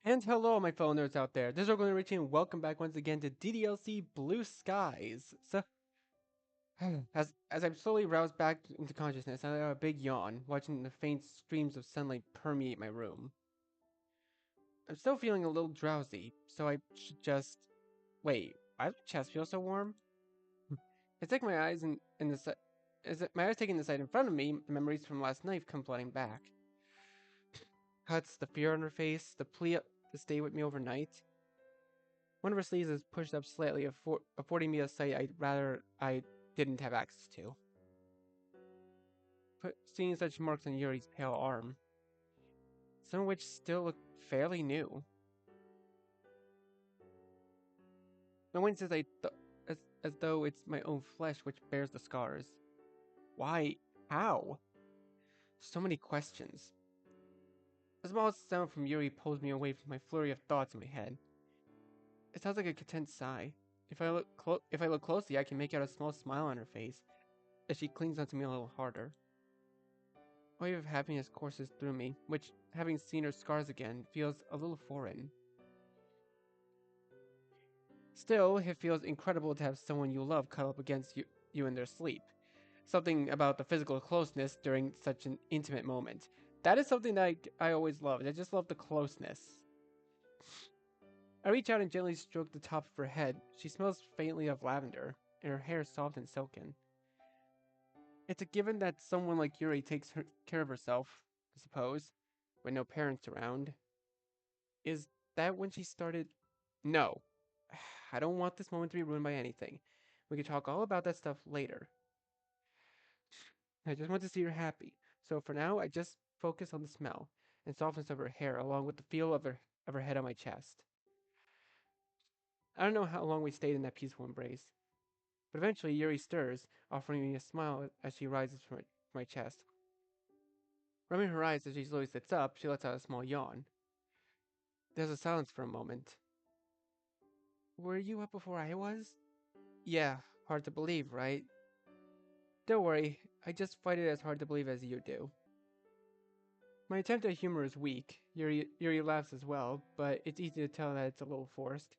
And hello, my fellow nerds out there. This is Orgullion Richie, and welcome back once again to DDLC Blue Skies. As I'm slowly roused back into consciousness, I have a big yawn, watching the faint streams of sunlight permeate my room. I'm still feeling a little drowsy, so I should just wait. Why does my chest feel so warm? I take my eyes in the sight. As my eyes taking the sight in front of me, the memories from last night come flooding back. Huts, the fear on her face, the plea to stay with me overnight. One of her sleeves is pushed up slightly, affording me a sight I didn't have access to. But seeing such marks on Yuri's pale arm, some of which still look fairly new. My wind says as though it's my own flesh which bears the scars. Why? How? So many questions. A small sound from Yuri pulls me away from my flurry of thoughts in my head. It sounds like a content sigh. If I look closely, I can make out a small smile on her face as she clings onto me a little harder. A wave of happiness courses through me, which, having seen her scars again, feels a little foreign. Still, it feels incredible to have someone you love cuddle up against you in their sleep. Something about the physical closeness during such an intimate moment. That is something that I always loved. I just love the closeness. I reach out and gently stroke the top of her head. She smells faintly of lavender, and her hair is soft and silken. It's a given that someone like Yuri takes care of herself, I suppose, with no parents around. Is that when she started? No. I don't want this moment to be ruined by anything. We can talk all about that stuff later. I just want to see her happy. So for now, I just focus on the smell and softness of her hair along with the feel of her head on my chest. I don't know how long we stayed in that peaceful embrace, but eventually Yuri stirs, offering me a smile as she rises from my chest. Rubbing her eyes as she slowly sits up, she lets out a small yawn. There's a silence for a moment. Were you up before I was? Yeah, hard to believe, right? Don't worry, I just find it as hard to believe as you do. My attempt at humor is weak. Yuri laughs as well, but it's easy to tell that it's a little forced.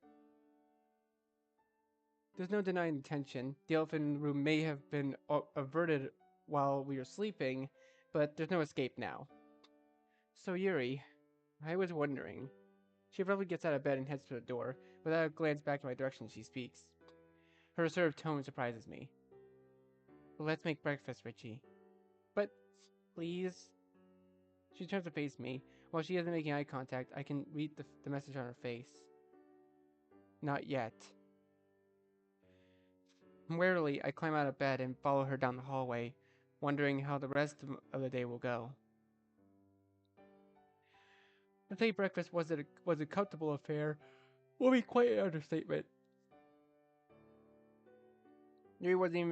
There's no denying the tension. The elephant in the room may have been averted while we were sleeping, but there's no escape now. So Yuri, I was wondering. She abruptly gets out of bed and heads to the door, without a glance back in my direction she speaks. Her reserved tone surprises me. Let's make breakfast, Richie. But, please? She turns to face me. While she isn't making eye contact, I can read the message on her face. Not yet. Warily, I climb out of bed and follow her down the hallway, wondering how the rest of the day will go. To say breakfast was a comfortable affair will be quite an understatement. Yuri wasn't even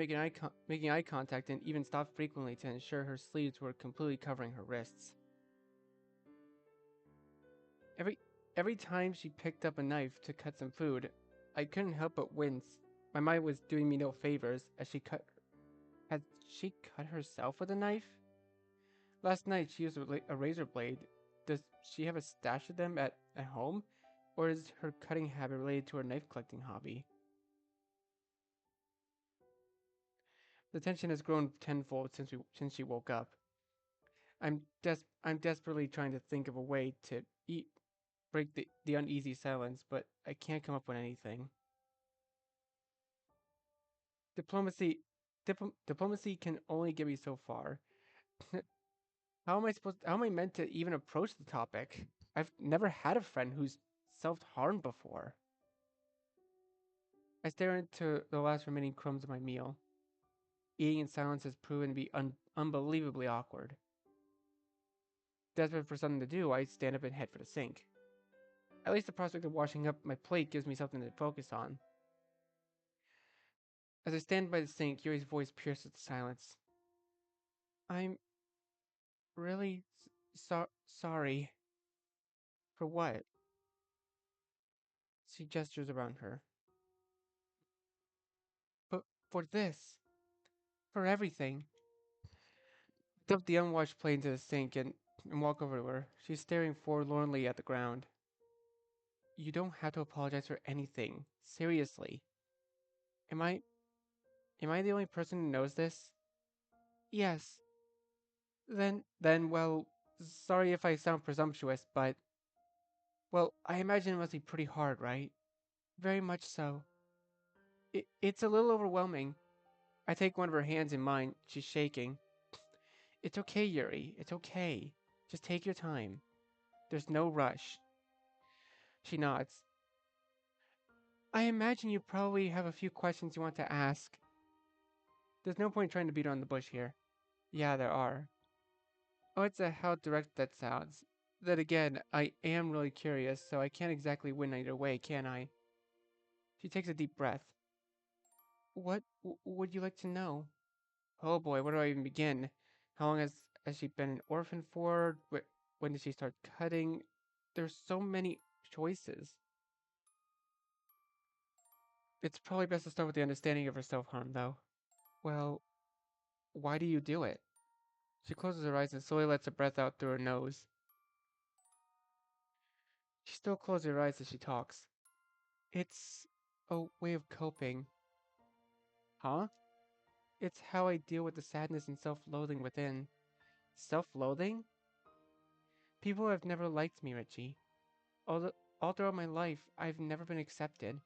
making eye contact and even stopped frequently to ensure her sleeves were completely covering her wrists. Every every time she picked up a knife to cut some food, I couldn't help but wince. My mind was doing me no favors as had she cut herself with a knife? Last night she used a razor blade. Does she have a stash of them at home? Or is her cutting habit related to her knife collecting hobby? The tension has grown tenfold since she woke up. I'm desperately trying to think of a way to break the uneasy silence, but I can't come up with anything. Diplomacy diplomacy can only get me so far. How am I meant to even approach the topic? I've never had a friend who's self-harmed before. I stare into the last remaining crumbs of my meal. Eating in silence has proven to be unbelievably awkward. Desperate for something to do, I stand up and head for the sink. At least the prospect of washing up my plate gives me something to focus on. As I stand by the sink, Yuri's voice pierces the silence. I'm really sorry. For what? She gestures around her. But for this. For everything. I dump the unwashed plate into the sink and walk over to her. She's staring forlornly at the ground. You don't have to apologize for anything. Seriously. Am I am I the only person who knows this? Yes. Then well, sorry if I sound presumptuous, but well, I imagine it must be pretty hard, right? Very much so. It's a little overwhelming. I take one of her hands in mine. She's shaking. It's okay, Yuri. It's okay. Just take your time. There's no rush. She nods. I imagine you probably have a few questions you want to ask. There's no point trying to beat around the bush here. Yeah, there are. Oh, it's how direct that sounds. Then again, I am really curious, so I can't exactly win either way, can I? She takes a deep breath. What would you like to know? Oh boy, where do I even begin? How long has she been an orphan for? When did she start cutting? There's so many choices. It's probably best to start with the understanding of her self-harm, though. Well, why do you do it? She closes her eyes and slowly lets her breath out through her nose. She still closes her eyes as she talks. It's a way of coping. Huh? It's how I deal with the sadness and self-loathing within. Self-loathing? People have never liked me, Richie. All throughout my life, I've never been accepted.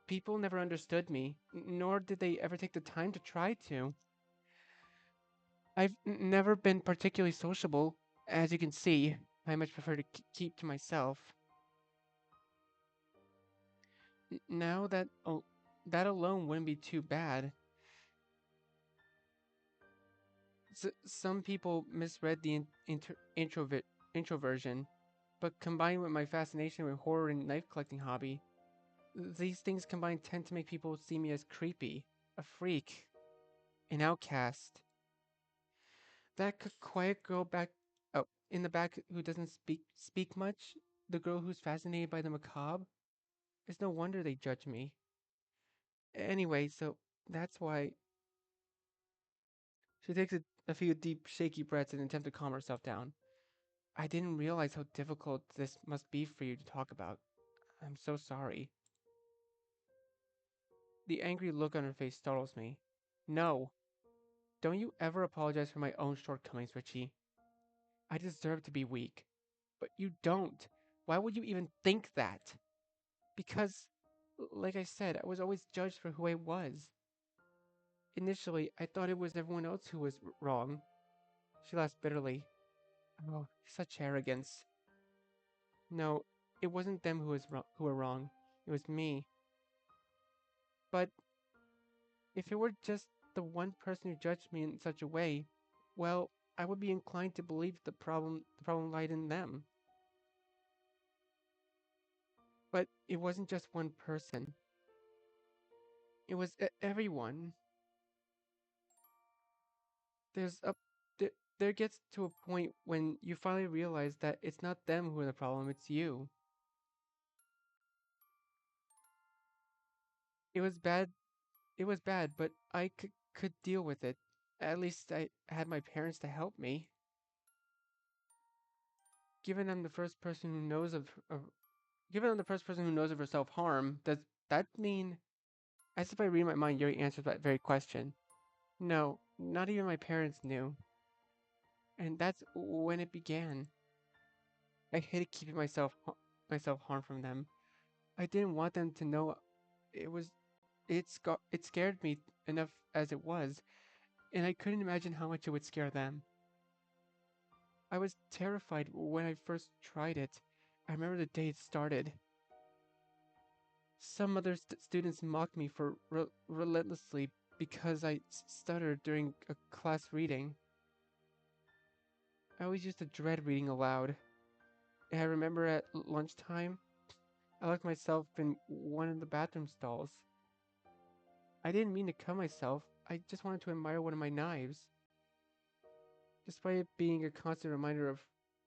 People never understood me, nor did they ever take the time to try to. I've never been particularly sociable. As you can see, I much prefer to keep to myself. Now that alone wouldn't be too bad. Some people misread the introversion, but combined with my fascination with horror and knife collecting hobby, these things combined tend to make people see me as creepy, a freak, an outcast. That quiet girl back, oh, in the back who doesn't speak much, the girl who's fascinated by the macabre. It's no wonder they judge me. Anyway, so that's why she takes a few deep, shaky breaths in an attempt to calm herself down. I didn't realize how difficult this must be for you to talk about. I'm so sorry. The angry look on her face startles me. No, don't you ever apologize for my own shortcomings, Richie. I deserve to be weak. But you don't. Why would you even think that? Because, like I said, I was always judged for who I was. Initially, I thought it was everyone else who was wrong. She laughs bitterly. Oh, such arrogance. No, it wasn't them who were wrong. It was me. But if it were just the one person who judged me in such a way, well, I would be inclined to believe the problem lied in them. But it wasn't just one person. It was everyone. There's a there gets to a point when you finally realize that it's not them who are the problem, it's you. It was bad. It was bad, but I could deal with it. At least I had my parents to help me. Given I'm the first person who knows of given I'm the first person who knows of her self-harm, does that mean? As if I read my mind, Yuri answers that very question. No, not even my parents knew. And that's when it began. I hated keeping myself harm from them. I didn't want them to know it was it scared me enough as it was, and I couldn't imagine how much it would scare them. I was terrified when I first tried it. I remember the day it started. Some other students mocked me for relentlessly because I stuttered during a class reading. I always used to dread reading aloud. And I remember at lunchtime, I locked myself in one of the bathroom stalls. I didn't mean to cut myself, I just wanted to admire one of my knives. Despite it being a constant reminder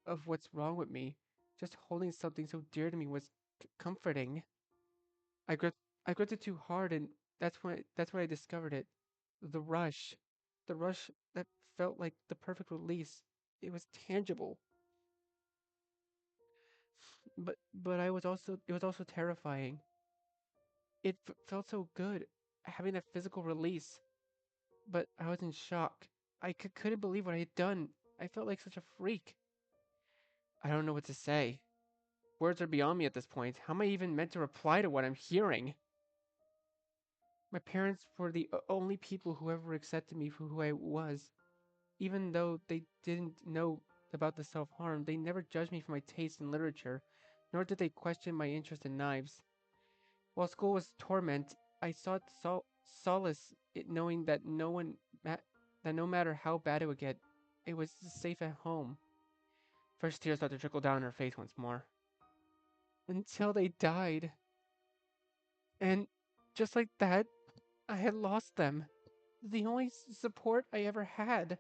of what's wrong with me, just holding something so dear to me was comforting. I gripped I gripped it too hard, and that's when I discovered it. The rush, the rush that felt like the perfect release. It was tangible. But it was also terrifying. Felt so good having that physical release, but I was in shock. Couldn't believe what I had done. I felt like such a freak. I don't know what to say. Words are beyond me at this point. How am I even meant to reply to what I'm hearing? My parents were the only people who ever accepted me for who I was. Even though they didn't know about the self-harm, they never judged me for my taste in literature, nor did they question my interest in knives. While school was torment, I sought solace in knowing that that no matter how bad it would get, it was safe at home. First tears started to trickle down her face once more. Until they died. And just like that, I had lost them. The only support I ever had.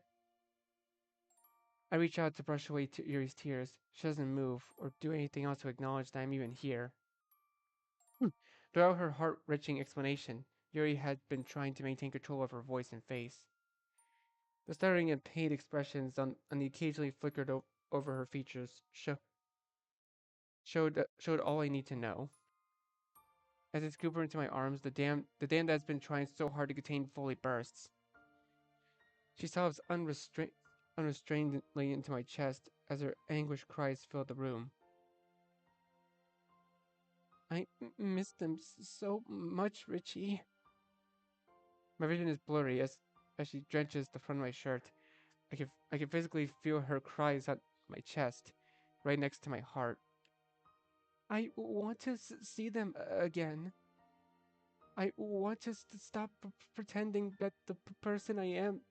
I reach out to brush away Yuri's tears. She doesn't move or do anything else to acknowledge that I'm even here. Throughout her heart-wrenching explanation, Yuri had been trying to maintain control of her voice and face. The stuttering and pained expressions on the occasionally flickered over her features showed all I need to know. As I scoop her into my arms, the dam that's been trying so hard to contain fully bursts. She sobs unrestrainedly into my chest as her anguished cries filled the room. I miss them so much, Richie. My vision is blurry as she drenches the front of my shirt. I can physically feel her cries on my chest, right next to my heart. I want to see them again. I want to stop pretending that the person I'm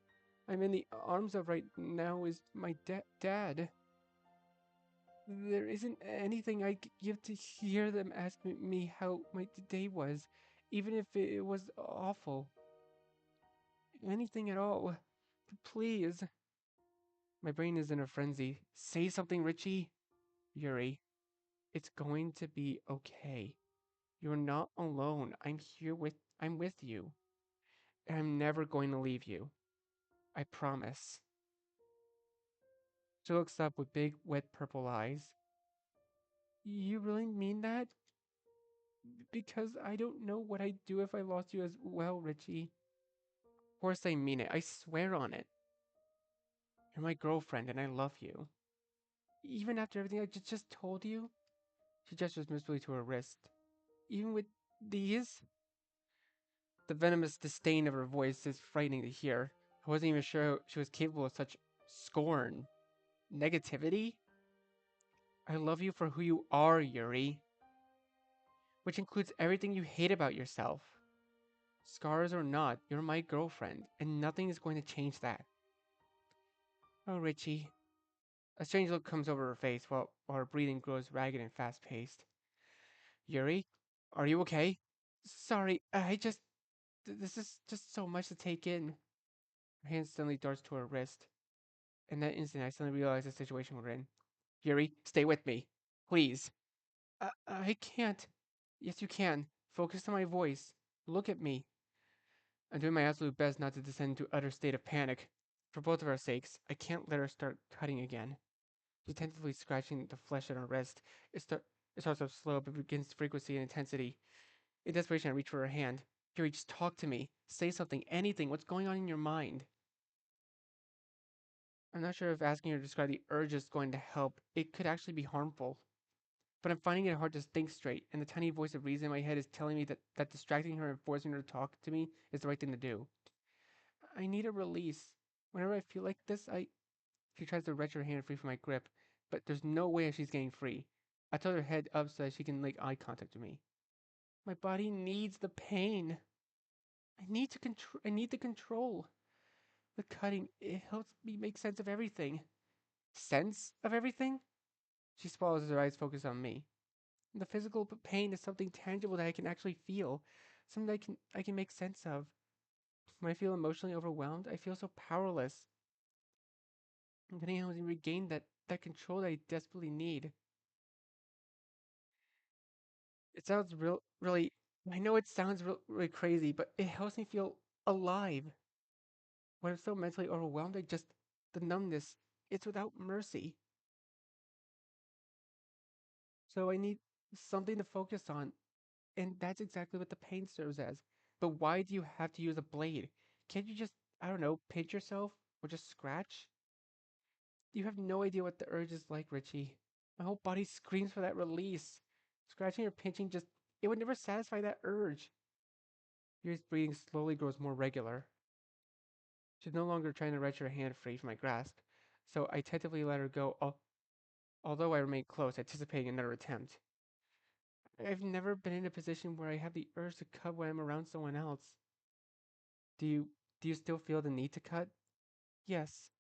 in the arms of right now is my dad. There isn't anything I could give to hear them ask me how my day was, even if it was awful. Anything at all. Please. My brain is in a frenzy. Say something, Richie. Yuri, it's going to be okay. You're not alone. I'm with you. And I'm never going to leave you. I promise. She looks up with big, wet purple eyes. You really mean that? Because I don't know what I'd do if I lost you as well, Richie. Of course I mean it. I swear on it. You're my girlfriend and I love you. Even after everything I just told you? She gestures miserably to her wrist. Even with these? The venomous disdain of her voice is frightening to hear. I wasn't even sure she was capable of such scorn. Negativity? I love you for who you are, Yuri. Which includes everything you hate about yourself. Scars or not, you're my girlfriend, and nothing is going to change that. Oh, Richie. A strange look comes over her face while her breathing grows ragged and fast paced. Yuri? Are you okay? Sorry, this is just so much to take in. Her hand suddenly darts to her wrist. In that instant, I suddenly realize the situation we're in. Yuri, stay with me. Please. I can't. Yes, you can. Focus on my voice. Look at me. I'm doing my absolute best not to descend into utter state of panic. For both of our sakes, I can't let her start cutting again. She's tentatively scratching the flesh on her wrist. It starts off slow, but begins frequency and intensity. In desperation, I reach for her hand. Yuri, just talk to me. Say something, anything. What's going on in your mind? I'm not sure if asking her to describe the urge is going to help. It could actually be harmful. But I'm finding it hard to think straight, and the tiny voice of reason in my head is telling me that distracting her and forcing her to talk to me is the right thing to do. I need a release. Whenever I feel like this, She tries to wrench her hand free from my grip, but there's no way she's getting free. I tilt her head up so that she can make eye contact with me. My body needs the pain. I need the control. The cutting, it helps me make sense of everything. Sense of everything? She swallows as her eyes focus on me. The physical pain is something tangible that I can actually feel, something I can make sense of. When I feel emotionally overwhelmed, I feel so powerless. I'm getting able to regain that control that I desperately need. It sounds really. I know it sounds really crazy, but it helps me feel alive. When I'm so mentally overwhelmed, the numbness, it's without mercy. So I need something to focus on, and that's exactly what the pain serves as. But why do you have to use a blade? Can't you just, I don't know, pinch yourself or just scratch? You have no idea what the urge is like, Richie. My whole body screams for that release. Scratching or pinching just, it would never satisfy that urge. Yuri's breathing slowly grows more regular. She's no longer trying to wrench her hand free from my grasp, so I tentatively let her go, although I remained close, anticipating another attempt. I've never been in a position where I have the urge to cut when I'm around someone else. Do you do you still feel the need to cut? Yes,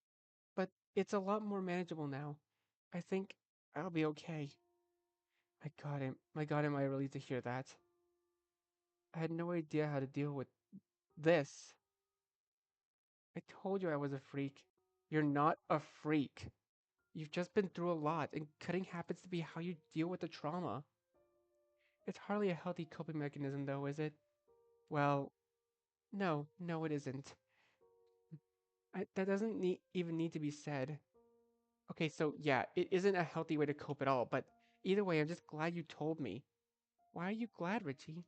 but it's a lot more manageable now. I think I'll be okay. I got him. My God, am I relieved to hear that. I had no idea how to deal with this. I told you I was a freak. You're not a freak. You've just been through a lot, and cutting happens to be how you deal with the trauma. It's hardly a healthy coping mechanism, though, is it? Well, no, it isn't. That doesn't even need to be said. Okay, so yeah, it isn't a healthy way to cope at all, but either way, I'm just glad you told me. Why are you glad, Richie?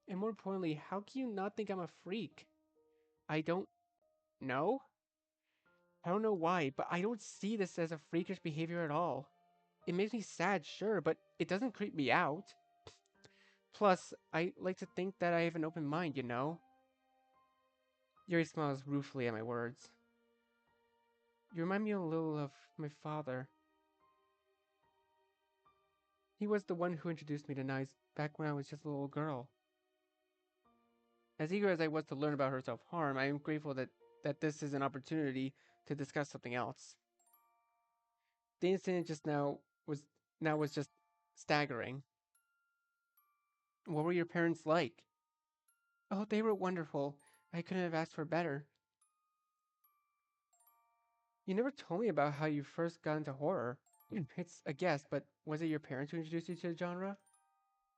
And more importantly, how can you not think I'm a freak? I don't know? I don't know why, but I don't see this as a freakish behavior at all. It makes me sad, sure, but it doesn't creep me out. Plus, I like to think that I have an open mind, you know? Yuri smiles ruefully at my words. You remind me a little of my father. He was the one who introduced me to knives back when I was just a little girl. As eager as I was to learn about her self-harm, I am grateful that this is an opportunity to discuss something else. The incident just now was just staggering. What were your parents like? Oh, they were wonderful. I couldn't have asked for better. You never told me about how you first got into horror. It's a guess, but was it your parents who introduced you to the genre?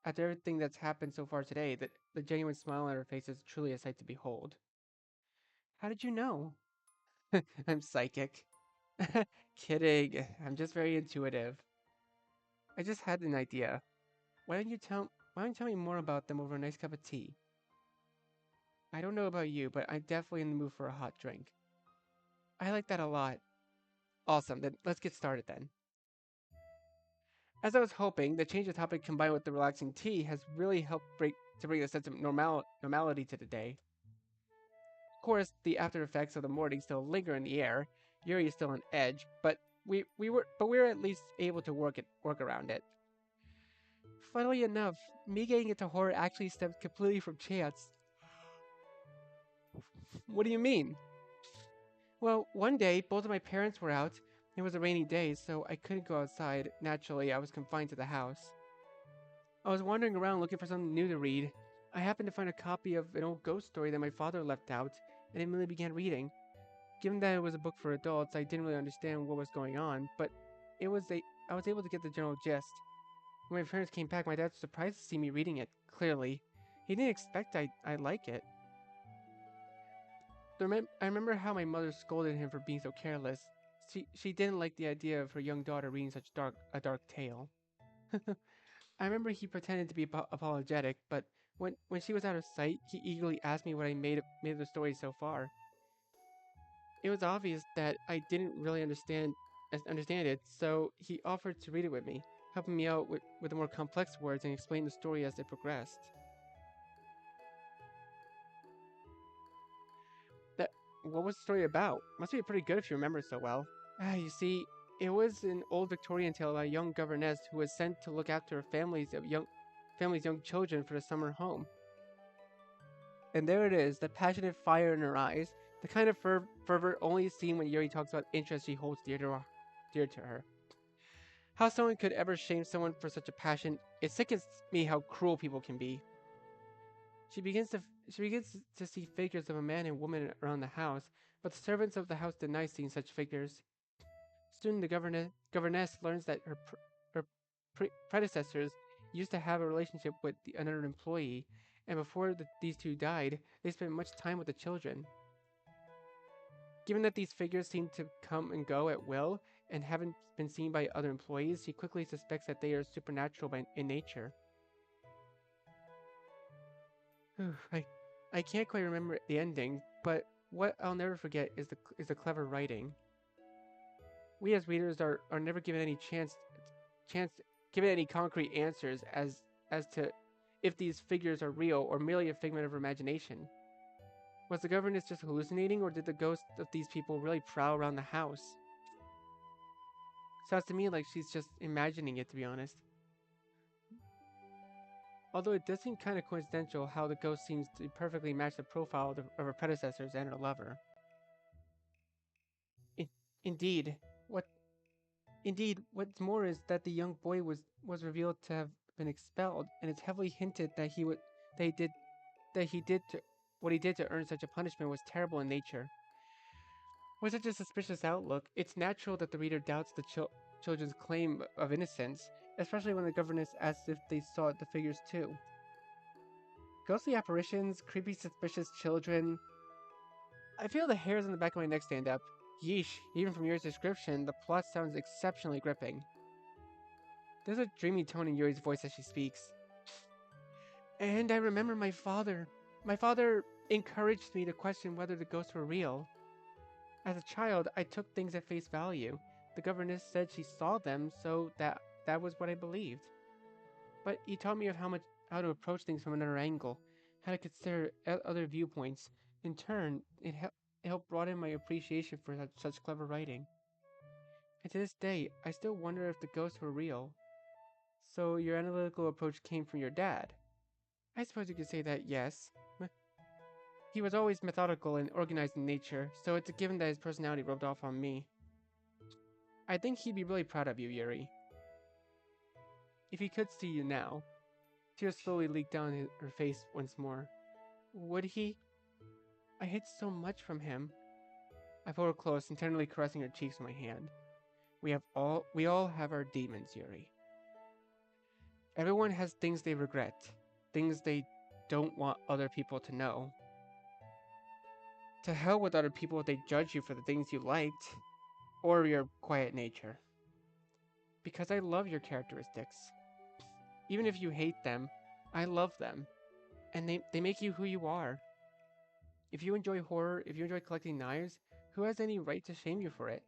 After everything that's happened so far today, the genuine smile on her face is truly a sight to behold. How did you know? I'm psychic. Kidding. I'm just very intuitive. I just had an idea. Why don't you tell me more about them over a nice cup of tea? I don't know about you, but I'm definitely in the mood for a hot drink. I like that a lot. Awesome, then let's get started then. As I was hoping, the change of topic combined with the relaxing tea has really helped bring a sense of normality to the day. Of course, the after effects of the morning still linger in the air. Yuri is still on edge, but we were at least able to work around it. Funnily enough, me getting into horror actually stemmed completely from chance. What do you mean? Well, one day, both of my parents were out. It was a rainy day, so I couldn't go outside. Naturally, I was confined to the house. I was wandering around looking for something new to read. I happened to find a copy of an old ghost story that my father left out, and immediately began reading. Given that it was a book for adults, I didn't really understand what was going on, but I was able to get the general gist. When my parents came back, my dad was surprised to see me reading it, clearly. He didn't expect I'd like it. I remember how my mother scolded him for being so careless. She didn't like the idea of her young daughter reading such a dark tale. I remember he pretended to be apologetic, but when she was out of sight, he eagerly asked me what I made of the story so far. It was obvious that I didn't really understand it, so he offered to read it with me, helping me out with the more complex words and explain the story as it progressed. That what was the story about? Must be pretty good if you remember so well. You see, it was an old Victorian tale about a young governess who was sent to look after her family's young children for the summer home. And there it is, the passionate fire in her eyes, the kind of fervor only seen when Yuri talks about interests she holds dear to her. How someone could ever shame someone for such a passion, it sickens me how cruel people can be. She begins to see figures of a man and woman around the house, but the servants of the house deny seeing such figures. Soon the governess learns that her predecessors used to have a relationship with another employee, and before these two died, they spent much time with the children. Given that these figures seem to come and go at will, and haven't been seen by other employees, she quickly suspects that they are supernatural in nature. I, I can't quite remember the ending, but what I'll never forget is the clever writing. We as readers are never given any chance given any concrete answers as to if these figures are real or merely a figment of her imagination. Was the governess just hallucinating, or did the ghosts of these people really prowl around the house? Sounds to me like she's just imagining it, to be honest. Although it does seem kind of coincidental how the ghost seems to perfectly match the profile of her predecessors and her lover. In, indeed, what what's more is that the young boy was revealed to have been expelled, and it's heavily hinted that that he did that he did to what he did to earn such a punishment was terrible in nature. With such a suspicious outlook, it's natural that the reader doubts the children's claim of innocence, especially when the governess asks if they saw the figures too. Ghostly apparitions, creepy, suspicious children. I feel the hairs on the back of my neck stand up. Yeesh, even from Yuri's description, the plot sounds exceptionally gripping. There's a dreamy tone in Yuri's voice as she speaks. And I remember my father. My father encouraged me to question whether the ghosts were real. As a child, I took things at face value. The governess said she saw them, so that was what I believed. But he taught me of how to approach things from another angle, how to consider other viewpoints. In turn, it helped broaden my appreciation for such clever writing. And to this day, I still wonder if the ghosts were real. So your analytical approach came from your dad? I suppose you could say that, yes. He was always methodical and organized in nature, so it's a given that his personality rubbed off on me. I think he'd be really proud of you, Yuri. If he could see you now. Tears slowly leaked down her face once more. Would he? I hid so much from him. I pulled her close and tenderly caressing her cheeks with my hand. We all have our demons, Yuri. Everyone has things they regret, things they don't want other people to know. To hell with other people if they judge you for the things you liked, or your quiet nature. Because I love your characteristics. Even if you hate them, I love them. And they make you who you are. If you enjoy horror, if you enjoy collecting knives, who has any right to shame you for it?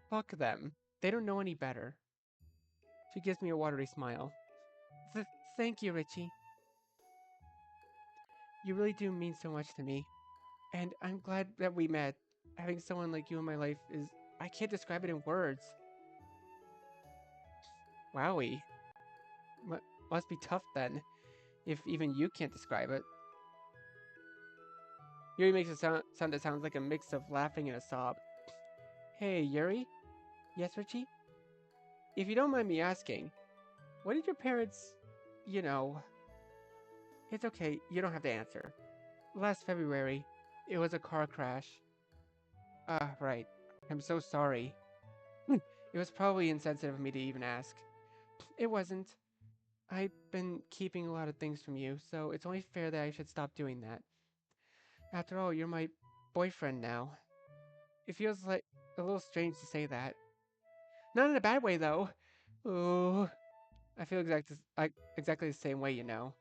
Fuck them. They don't know any better. She gives me a watery smile. Thank you, Richie. You really do mean so much to me. And I'm glad that we met. Having someone like you in my life is... I can't describe it in words. Wowie. Must be tough then, if even you can't describe it. Yuri makes a sound that sounds like a mix of laughing and a sob. Hey, Yuri? Yes, Richie? If you don't mind me asking, what did your parents... you know... It's okay, you don't have to answer. Last February, it was a car crash. Ah, right. I'm so sorry. It was probably insensitive of me to even ask. It wasn't. I've been keeping a lot of things from you, so it's only fair that I should stop doing that. After all, you're my boyfriend now. It feels like a little strange to say that. Not in a bad way, though. Ooh. I feel exactly the same way, you know.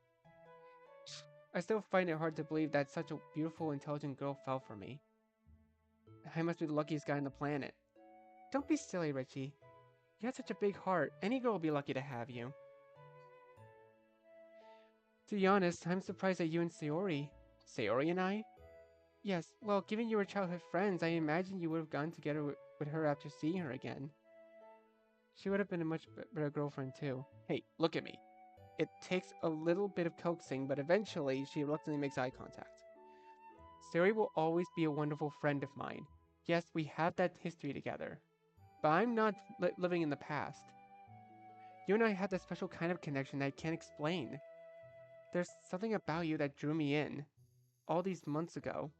I still find it hard to believe that such a beautiful, intelligent girl fell for me. I must be the luckiest guy on the planet. Don't be silly, Richie. You have such a big heart. Any girl will be lucky to have you. To be honest, I'm surprised that you and Sayori... Sayori and I? Yes, well, given you were childhood friends, I imagine you would have gone together with her after seeing her again. She would have been a much better girlfriend, too. Hey, look at me. It takes a little bit of coaxing, but eventually she reluctantly makes eye contact. Sayori will always be a wonderful friend of mine. Yes, we have that history together. But I'm not living in the past. You and I have that special kind of connection that I can't explain. There's something about you that drew me in. All these months ago.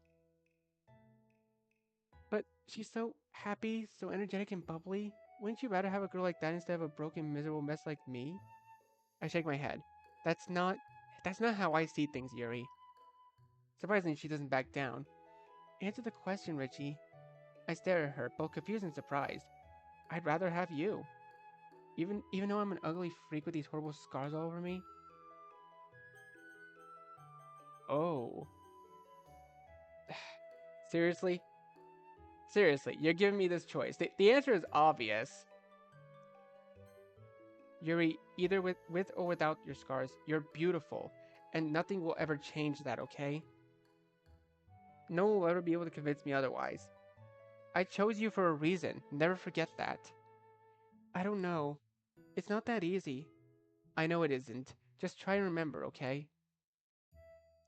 But she's so happy, so energetic and bubbly. Wouldn't you rather have a girl like that instead of a broken, miserable mess like me? I shake my head. That's not how I see things, Yuri. Surprisingly, she doesn't back down. Answer the question, Richie. I stare at her, both confused and surprised. I'd rather have you. Even though I'm an ugly freak with these horrible scars all over me. Oh, seriously? Seriously, you're giving me this choice. The answer is obvious. Yuri, either with or without your scars, you're beautiful, and nothing will ever change that, okay? No one will ever be able to convince me otherwise. I chose you for a reason. Never forget that. I don't know. It's not that easy. I know it isn't. Just try and remember, okay?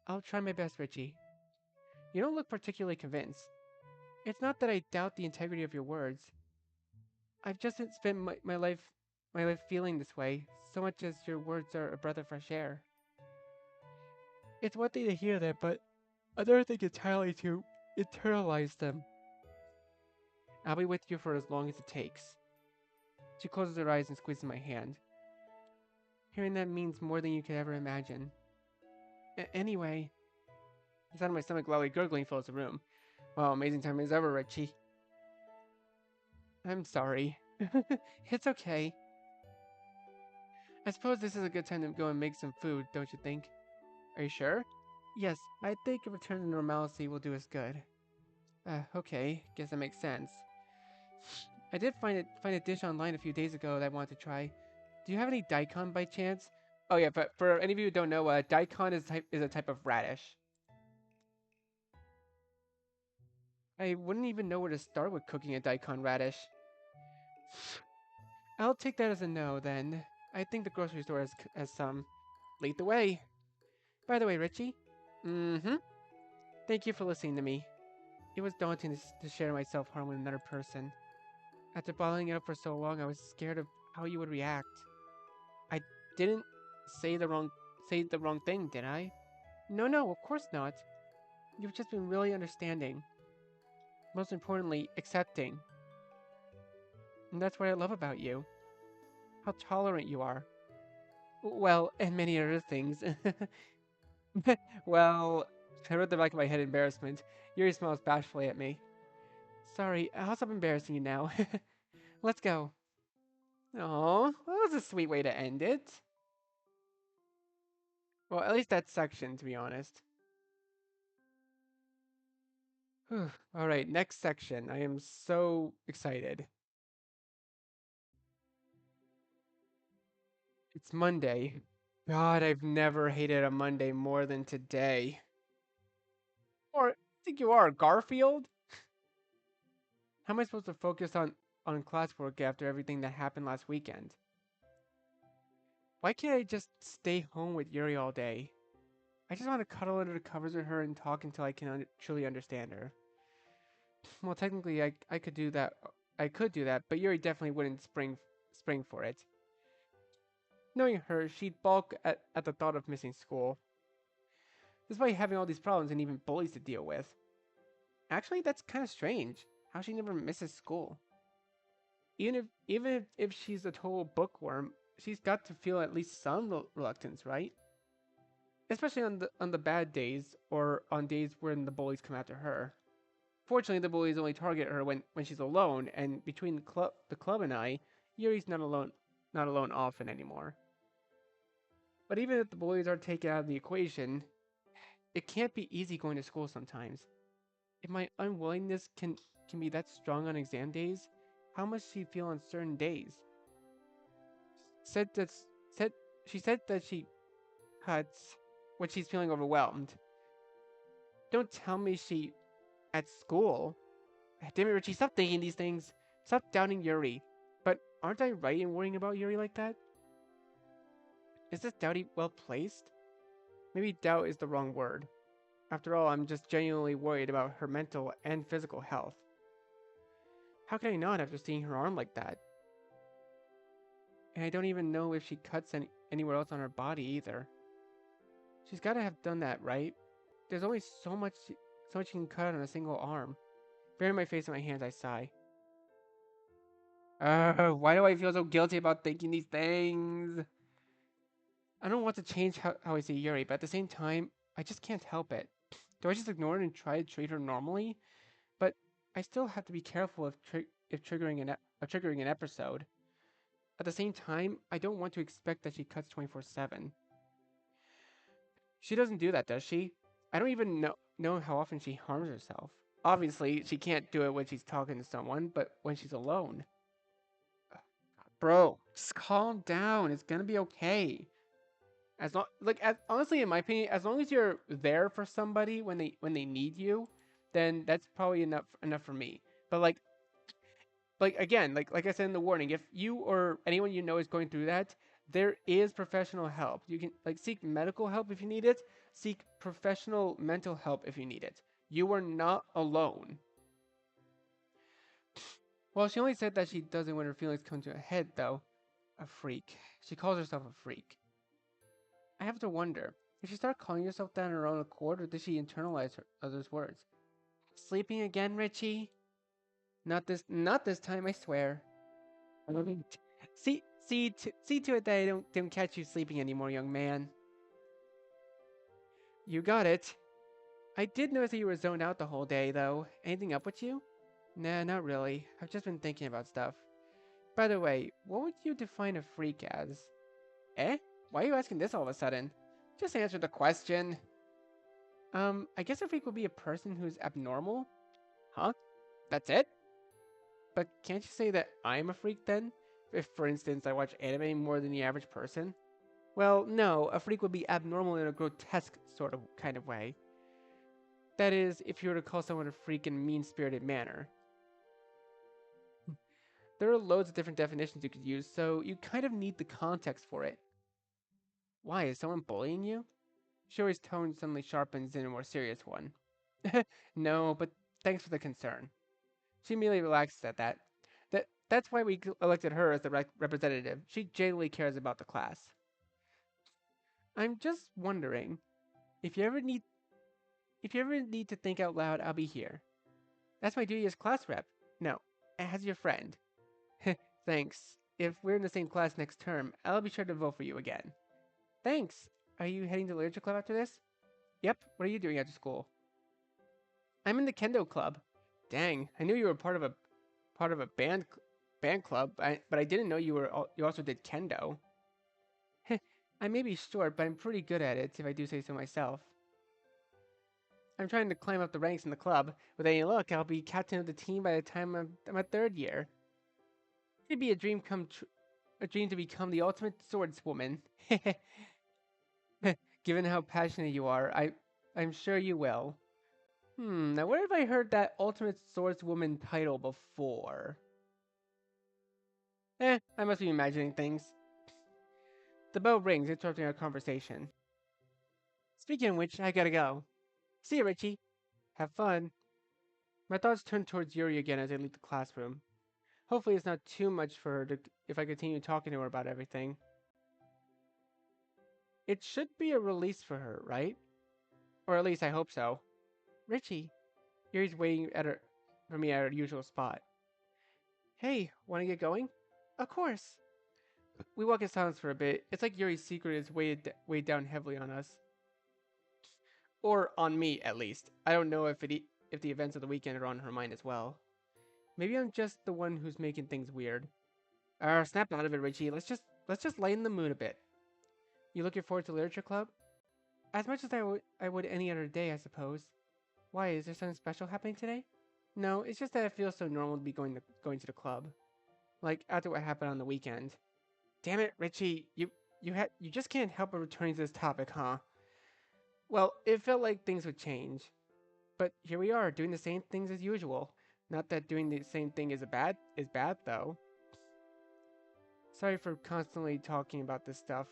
I'll try my best, Richie. You don't look particularly convinced. It's not that I doubt the integrity of your words. I've just spent my life feeling this way, so much as your words are a breath of fresh air. It's one thing to hear them, but another thing entirely to internalize them. I'll be with you for as long as it takes. She closes her eyes and squeezes my hand. Hearing that means more than you could ever imagine. Anyway, the sound of my stomach loudly gurgling fills the room. Wow, amazing time as ever, Richie. I'm sorry. It's okay. I suppose this is a good time to go and make some food, don't you think? Are you sure? Yes, I think a return to normalcy will do us good. Okay, guess that makes sense. I did find a dish online a few days ago that I wanted to try. Do you have any daikon by chance? Oh yeah, but for any of you who don't know, daikon is a type of radish. I wouldn't even know where to start with cooking a daikon radish. I'll take that as a no then. I think the grocery store has some. Lead the way. By the way, Richie. Mm-hmm. Thank you for listening to me. It was daunting to share my self-harm with another person. After bottling it up for so long, I was scared of how you would react. I didn't say the wrong thing, did I? No, no, of course not. You've just been really understanding. Most importantly, accepting. And that's what I love about you. How tolerant you are. Well, and many other things. Well, I rubbed the back of my head in embarrassment. Yuri smiles bashfully at me. Sorry, I'll stop embarrassing you now. Let's go. Oh, that was a sweet way to end it. Well, at least that section, to be honest. All right, next section. I am so excited. It's Monday. God, I've never hated a Monday more than today. Or, I think you are, Garfield? How am I supposed to focus on classwork after everything that happened last weekend? Why can't I just stay home with Yuri all day? I just want to cuddle under the covers with her and talk until I can truly understand her. Well, technically, I could do that. I could do that, but Yuri definitely wouldn't spring for it. Knowing her, she'd balk at the thought of missing school, despite having all these problems and even bullies to deal with. Actually, that's kind of strange. How she never misses school. Even if she's a total bookworm, she's got to feel at least some reluctance, right? Especially on the bad days or on days when the bullies come after her. Fortunately, the bullies only target her when she's alone, and between the club and I, Yuri's not alone often anymore. But even if the bullies are taken out of the equation, it can't be easy going to school sometimes. If my unwillingness can be that strong on exam days, how must she feel on certain days? Said that said she said that she cuts when she's feeling overwhelmed. Don't tell me she at school. Damn it, Richie, stop thinking these things. Stop doubting Yuri. But aren't I right in worrying about Yuri like that? Is this doubt well placed? Maybe doubt is the wrong word. After all, I'm just genuinely worried about her mental and physical health. How can I not after seeing her arm like that? And I don't even know if she cuts anywhere else on her body either. She's got to have done that, right? There's only so much you can cut on a single arm. Burying my face in my hands, I sigh. Why do I feel so guilty about thinking these things? I don't want to change how I see Yuri, but at the same time, I just can't help it. Do I just ignore it and try to treat her normally? But I still have to be careful if triggering an episode. At the same time, I don't want to expect that she cuts 24/7. She doesn't do that, does she? I don't even know how often she harms herself. Obviously, she can't do it when she's talking to someone, but when she's alone. Bro, just calm down. It's gonna be okay. Honestly, in my opinion, as long as you're there for somebody when they need you, then that's probably enough for me. But again, like I said in the warning, if you or anyone you know is going through that, there is professional help. You can seek medical help if you need it, seek professional mental help if you need it. You are not alone. Well, she only said that she doesn't want her feelings come to a head, though. A freak. She calls herself a freak. I have to wonder, did she start calling herself that on her own accord, or did she internalize others' words? Sleeping again, Richie? Not this time, I swear. I mean, see to it that I don't catch you sleeping anymore, young man. You got it. I did notice that you were zoned out the whole day, though. Anything up with you? Nah, not really. I've just been thinking about stuff. By the way, what would you define a freak as? Eh? Why are you asking this all of a sudden? Just answer the question. I guess a freak would be a person who's abnormal? Huh? That's it? But can't you say that I'm a freak then? If, for instance, I watch anime more than the average person? Well, no, a freak would be abnormal in a grotesque sort of kind of way. That is, if you were to call someone a freak in a mean spirited manner. There are loads of different definitions you could use, so you kind of need the context for it. Why, is someone bullying you? Shuri's tone suddenly sharpens in a more serious one. No, but thanks for the concern. She immediately relaxes at that. That's why we elected her as the representative. She genuinely cares about the class. I'm just wondering, if you ever need to think out loud, I'll be here. That's my duty as class rep. No, as your friend. Thanks. If we're in the same class next term, I'll be sure to vote for you again. Thanks. Are you heading to literature club after this? Yep. What are you doing after school? I'm in the kendo club. Dang, I knew you were part of a band club, but I didn't know you also did kendo. I may be short, but I'm pretty good at it, if I do say so myself. I'm trying to climb up the ranks in the club. With any luck, I'll be captain of the team by the time I'm a third year. It'd be a dream to become the ultimate swordswoman. Given how passionate you are, I'm sure you will. Now where have I heard that ultimate swordswoman title before? I must be imagining things. The bell rings, interrupting our conversation. Speaking of which, I gotta go. See you, Richie. Have fun. My thoughts turn towards Yuri again as I leave the classroom. Hopefully it's not too much for her if I continue talking to her about everything. It should be a release for her, right? Or at least I hope so. Richie. Yuri's waiting for me at her usual spot. Hey, wanna get going? Of course. We walk in silence for a bit. It's like Yuri's secret is weighed down heavily on us. Or on me, at least. I don't know if the events of the weekend are on her mind as well. Maybe I'm just the one who's making things weird. Snap out of it, Richie. Let's just lighten the mood a bit. You looking forward to literature club? As much as I would any other day, I suppose. Why, is there something special happening today? No, it's just that it feels so normal to be going to the club. Like after what happened on the weekend. Damn it, Richie, you just can't help but returning to this topic, huh? Well, it felt like things would change. But here we are, doing the same things as usual. Not that doing the same thing is bad though. Sorry for constantly talking about this stuff.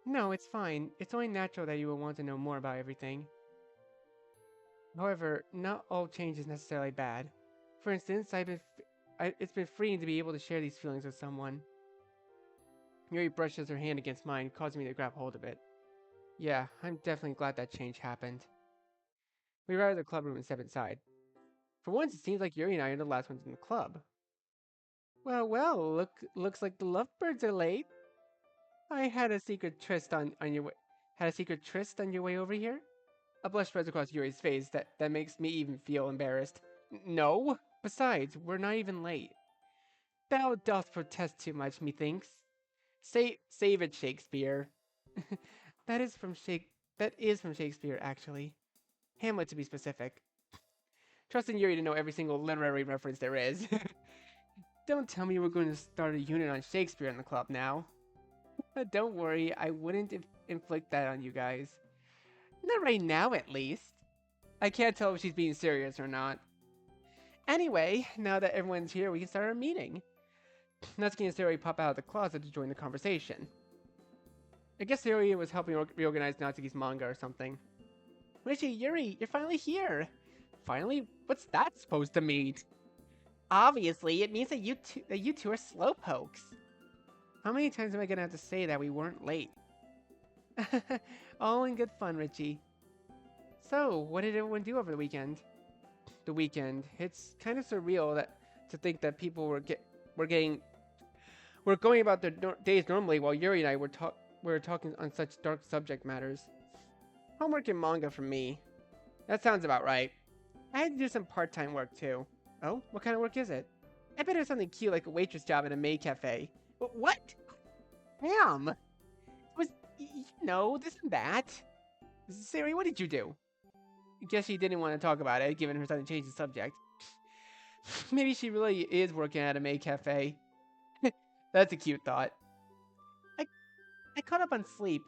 No, it's fine. It's only natural that you will want to know more about everything. However, not all change is necessarily bad. For instance, it's been freeing to be able to share these feelings with someone. Yuri brushes her hand against mine, causing me to grab hold of it. Yeah, I'm definitely glad that change happened. We arrive at the club room and step inside. For once, it seems like Yuri and I are the last ones in the club. Looks like the lovebirds are late. I had a secret tryst on your way. Had a secret tryst on your way over here? A blush spreads across Yuri's face that makes me even feel embarrassed. No? Besides, we're not even late. Thou dost protest too much, methinks. Save it, Shakespeare. that is from Shakespeare, actually. Hamlet, to be specific. Trusting Yuri to know every single literary reference there is. Don't tell me we're going to start a unit on Shakespeare in the club now. Don't worry, I wouldn't inflict that on you guys. Not right now, at least. I can't tell if she's being serious or not. Anyway, now that everyone's here, we can start our meeting. Natsuki and Sayori pop out of the closet to join the conversation. I guess Sayori was helping reorganize Natsuki's manga or something. Richie, Yuri, you're finally here! Finally? What's that supposed to mean? Obviously, it means that you two are slowpokes. How many times am I gonna have to say that we weren't late? All in good fun, Richie. So, what did everyone do over the weekend? The weekend. It's kind of surreal to think that people were going about their days normally while Yuri and I were talking on such dark subject matters. Homework and manga for me. That sounds about right. I had to do some part-time work too. Oh, what kind of work is it? I bet it was something cute like a waitress job at a maid cafe. What? Damn! It was, this and that. Siri, what did you do? I guess she didn't want to talk about it, given her sudden change the subject. Maybe she really is working at a maid cafe. That's a cute thought. I caught up on sleep.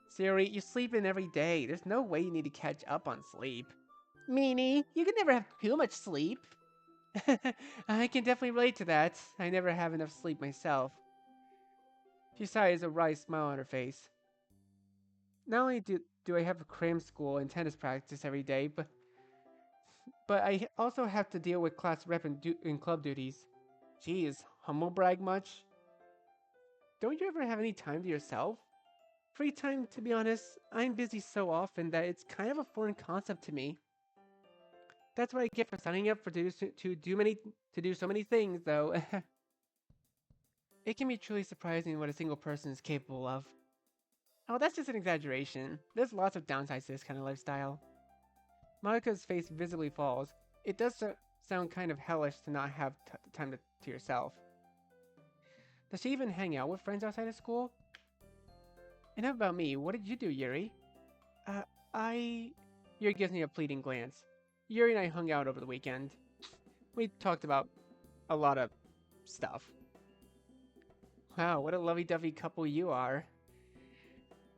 Siri, you sleep in every day. There's no way you need to catch up on sleep. Meanie, you can never have too much sleep. I can definitely relate to that. I never have enough sleep myself. She sighs, a wry smile on her face. Not only do I have cram school and tennis practice every day, but I also have to deal with class rep and club duties. Geez, humble brag much? Don't you ever have any time to yourself? Free time, to be honest, I'm busy so often that it's kind of a foreign concept to me. That's what I get for signing up to do so many things, though. It can be truly surprising what a single person is capable of. Oh, that's just an exaggeration. There's lots of downsides to this kind of lifestyle. Monika's face visibly falls. It does sound kind of hellish to not have time to yourself. Does she even hang out with friends outside of school? Enough about me. What did you do, Yuri? Yuri gives me a pleading glance. Yuri and I hung out over the weekend. We talked about a lot of stuff. Wow, what a lovey-dovey couple you are.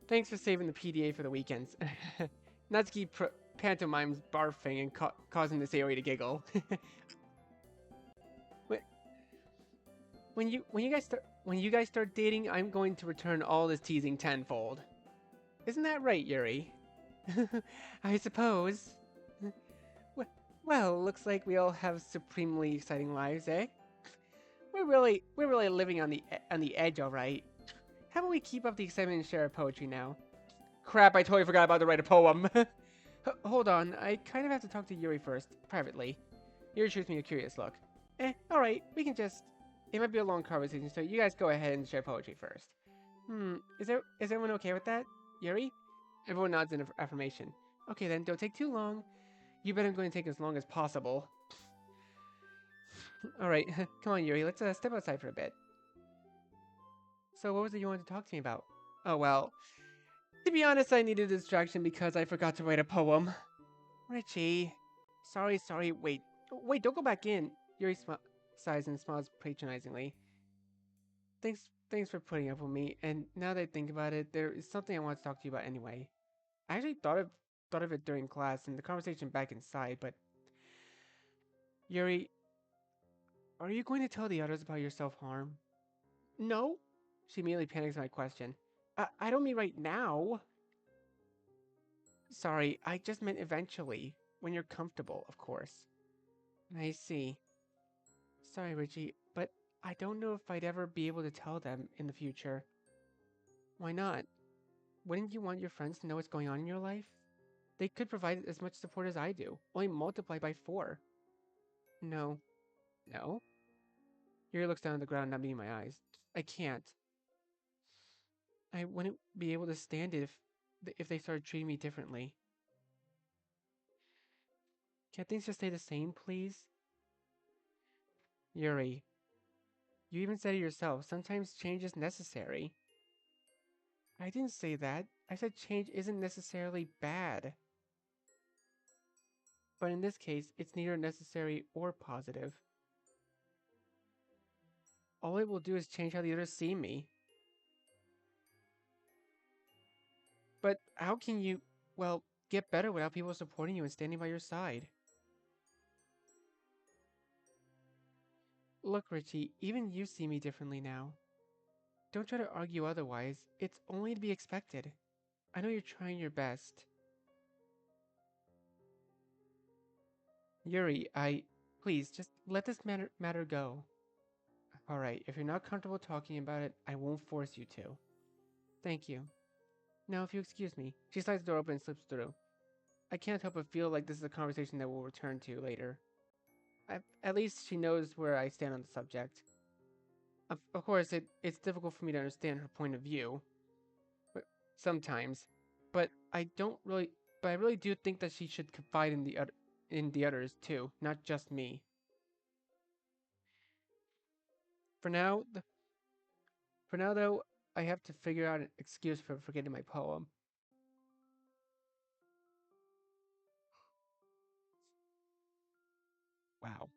Thanks for saving the PDA for the weekends. Natsuki pantomimes barfing and causing the Sayori to giggle. When you guys start dating, I'm going to return all this teasing tenfold. Isn't that right, Yuri? I suppose. Well, looks like we all have supremely exciting lives, eh? We're really living on the edge, all right. How about we keep up the excitement and share our poetry now? Crap, I totally forgot about to write a poem. Hold on, I kind of have to talk to Yuri first, privately. Yuri shoots me a curious look. Alright, we can just... It might be a long conversation, so you guys go ahead and share poetry first. Is everyone okay with that? Yuri? Everyone nods in affirmation. Okay then, don't take too long. You bet I'm going to take as long as possible. Alright, come on Yuri, let's step outside for a bit. So what was it you wanted to talk to me about? Oh well, to be honest, I needed a distraction because I forgot to write a poem. Richie. Sorry, wait, don't go back in. Yuri sighs and smiles patronizingly. Thanks for putting up with me, and now that I think about it, there is something I want to talk to you about anyway. I actually thought of it during class and the conversation back inside, but... Yuri, are you going to tell the others about your self-harm? No? She immediately panics at my question. I don't mean right now. Sorry, I just meant eventually. When you're comfortable, of course. I see. Sorry, Richie, but I don't know if I'd ever be able to tell them in the future. Why not? Wouldn't you want your friends to know what's going on in your life? They could provide as much support as I do, only multiplied by 4. No. No? Yuri looks down at the ground, not meeting my eyes. I can't. I wouldn't be able to stand it if they started treating me differently. Can't things just stay the same, please? Yuri, you even said it yourself. Sometimes change is necessary. I didn't say that. I said change isn't necessarily bad. But in this case, it's neither necessary or positive. All it will do is change how the others see me. But how can you, well, get better without people supporting you and standing by your side? Look, Richie, even you see me differently now. Don't try to argue otherwise. It's only to be expected. I know you're trying your best. Yuri, please, just let this matter go. Alright, if you're not comfortable talking about it, I won't force you to. Thank you. Now, if you excuse me, she slides the door open and slips through. I can't help but feel like this is a conversation that we'll return to later. At least she knows where I stand on the subject. Of course, it's difficult for me to understand her point of view, but sometimes. But I don't really, but I really do think that she should confide in the others too, not just me. For now, for now though, I have to figure out an excuse for forgetting my poem. Wow,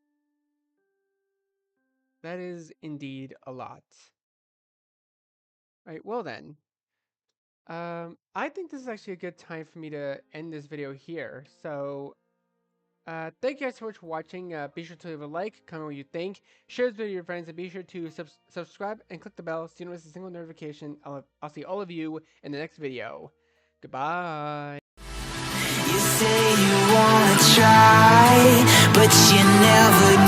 that is indeed a lot. Right, well then, I think this is actually a good time for me to end this video here. So, thank you guys so much for watching. Be sure to leave a like, comment what you think, share this video with your friends, and be sure to subscribe and click the bell so you don't miss a single notification. I'll see all of you in the next video. Goodbye. You say you wanna try, but you never